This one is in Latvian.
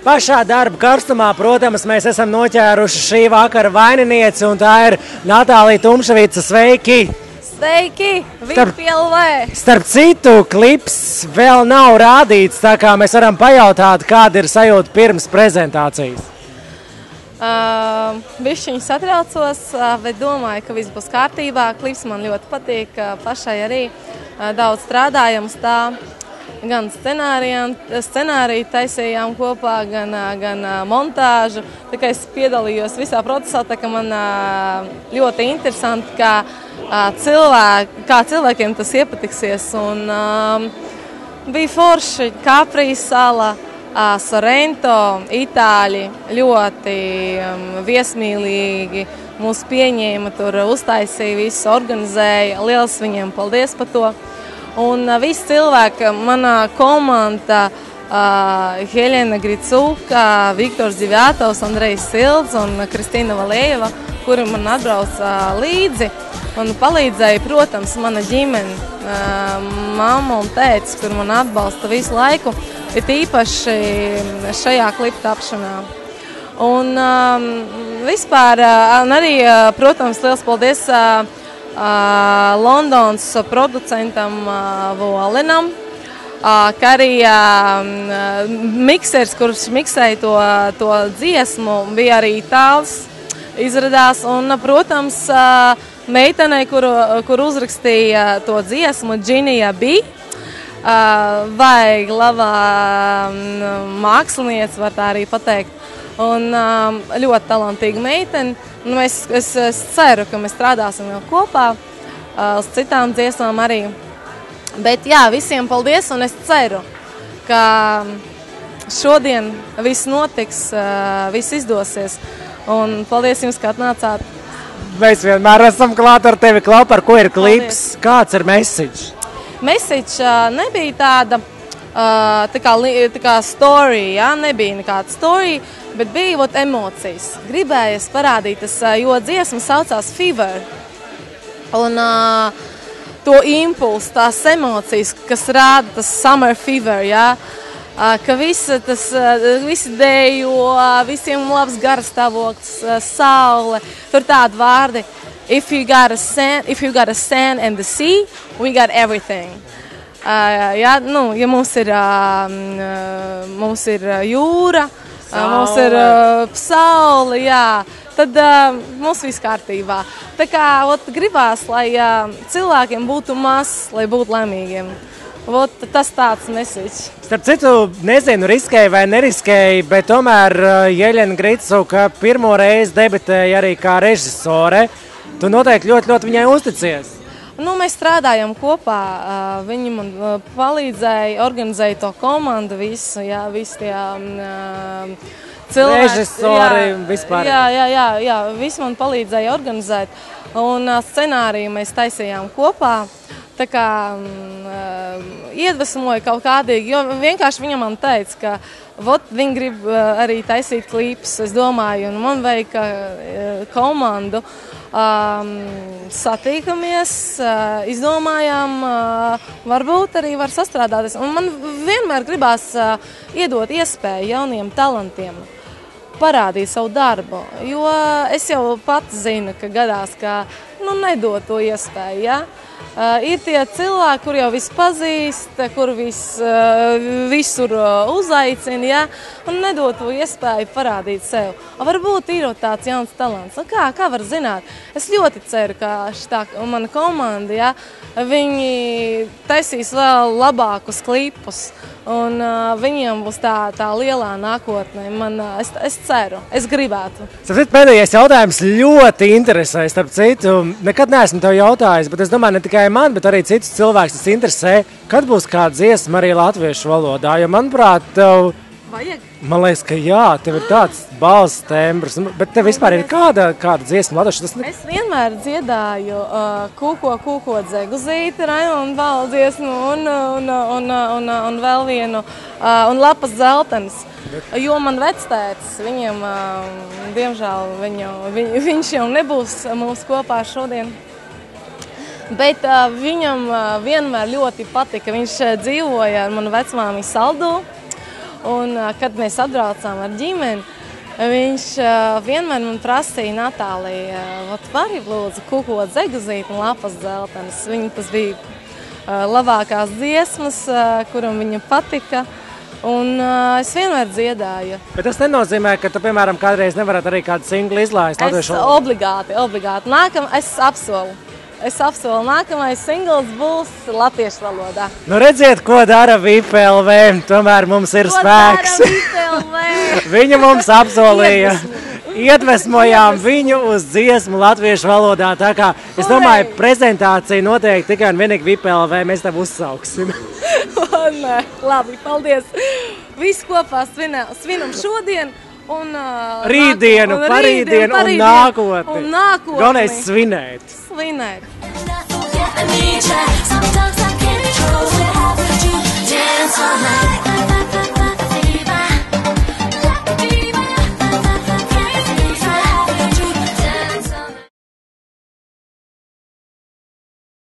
Pašā darba karstumā, protams, mēs esam noķēruši šī vakara vaininieci, un tā ir Natālija Tumševica. Sveiki! Sveiki! Starp citu, klips vēl nav rādīts, tā kā mēs varam pajautāt, kāda ir sajūta pirms prezentācijas. Bišķiņi satraucos, bet domāju, ka viss būs kārtībā. Klips man ļoti patīk, pašai arī daudz strādājam uz tā. Gan scenāriju taisījām kopā, gan montāžu. Tā kā es piedalījos visā procesā, tā kā man ļoti interesanti, kā cilvēkiem tas iepatiksies. Un bija forši Kaprijas sala. Sorrento, Itāļi ļoti viesmīlīgi mūs pieņēma, tur uztaisīja, visu organizēja. Liels viņiem paldies par to. Un visi cilvēki, manā komanda, Helena Gricuka, Viktors Dziviatovs, Andrejs Silds un Kristīna Valējeva, kuri man atbrauca līdzi. Man palīdzēja, protams, mana ģimene, mamma un tētis, kur man atbalsta visu laiku. Ir īpaši šajā klipa tapšanā. Un vispār arī, protams, liels paldies Londons producentam Volenam, kā arī miksers, kurš miksēja to dziesmu, bija arī itālis, izradās. Un, protams, meitenei, kur uzrakstīja to dziesmu, Džinija B. Vai labā māksliniece, var tā arī pateikt. Un ļoti talantīga meitene. Es ceru, ka mēs strādāsim vēl kopā uz citām dziesmām arī. Bet jā, visiem paldies, un es ceru, ka šodien viss notiks, viss izdosies. Un paldies jums, ka atnācāt. Mēs vienmēr esam klāt ar tevi, Klau, par ko ir klips. Paldies. Kāds ir message? Message nebija tāda tā kā story, ja? Nebija nekāda story, bet bija emocijas. Gribējies parādīt, jo dziesma saucās Fever. Un to impulsu, tās emocijas, kas rāda tas Summer Fever, ja? Ka visi dejo, visiem labs garstāvoklis, saule, tur tādi vārdi. If you got a sand and the sea, we got everything. Ja mums ir jūra, mums ir saule, jā, tad mums viss kārtībā. Tā kā gribās, lai cilvēkiem būtu maz, lai būtu laimīgiem. Tas tāds message. Starp citu, nezinu, riskēja vai neriskēja, bet tomēr Helena Gricuka pirmo reizi debitēja arī kā režisore. Tu noteikti ļoti viņai uzticies. Mēs strādājam kopā. Viņi man palīdzēja, organizēja to komandu, visu, jā, visi tie cilvēki. Režisori vispār. Jā, visi man palīdzēja organizēt. Un scenāriju mēs taisījām kopā. Tā kā iedvesmoja kaut kādīgi, jo vienkārši viņa man teica, ka viņi grib arī taisīt klipus, es domāju, un man vajag komandu. Satīkamies, izdomājām, varbūt arī var sastrādāties. Un man vienmēr gribās iedot iespēju jauniem talantiem parādīt savu darbu, jo es jau pats zinu, ka gadās, ka nedod to iespēju, ja? Ir tie cilvēki, kur jau visu pazīst, kur visur uzaicina, ja? Un nedod to iespēju parādīt sev. Varbūt ir tāds jauns talants. Kā var zināt? Es ļoti ceru, ka mana komanda, ja? Viņi taisīs vēl labākus klipus. Un viņiem būs tā lielā nākotnē. Es ceru, es gribētu. Pēdējais jautājums ļoti interesē. Starp citu, nekad neesmu tev jautājis, bet es domāju, ne tikai man, bet arī citus cilvēkus tas interesē. Kad būs kāda dziesma arī latviešu valodā? Jo, manuprāt, tev... Vajag? Man liekas, ka jā, tev ir tāds balss tembrs, bet tev vispār ir kāda dziesma latviešu? Es vienmēr dziedāju kūko dzeguzīti, Raimonda Bala dziesmu un vēl vienu, un Lapas zeltenis. Jo man vectētis, viņam, diemžēl, viņš jau nebūs mums kopā šodien. Bet viņam vienmēr ļoti patika. Viņš dzīvoja ar manu vecmāmi Saldu. Un, kad mēs atbraucām ar ģimeni, viņš vienmēr man prasīja, Natālija, vari lūdzu kukot zeguzīt un lapas dzeltenes. Viņa tas bija labākās dziesmas, kuram viņa patika. Un es vienmēr dziedāju. Bet tas nenozīmē, ka tu, piemēram, kādreiz nevarat arī kādu singlu izlaist? Es obligāti. Es apsolu, nākamais singls būs latviešu valodā. Nu redziet, ko dara VIPLV, tomēr mums ir spēks. Viņa mums apsolīja. Iedvesmojām viņu uz dziesmu latviešu valodā. Tā kā es domāju, prezentācija noteikti tikai un vienīgi VIPLV mēs tev uzsauksim. Nē, labi, paldies. Visi kopā svinam šodien. Rītdienu, parītdienu un nākotni. Galvenais svinēt. Svinēt.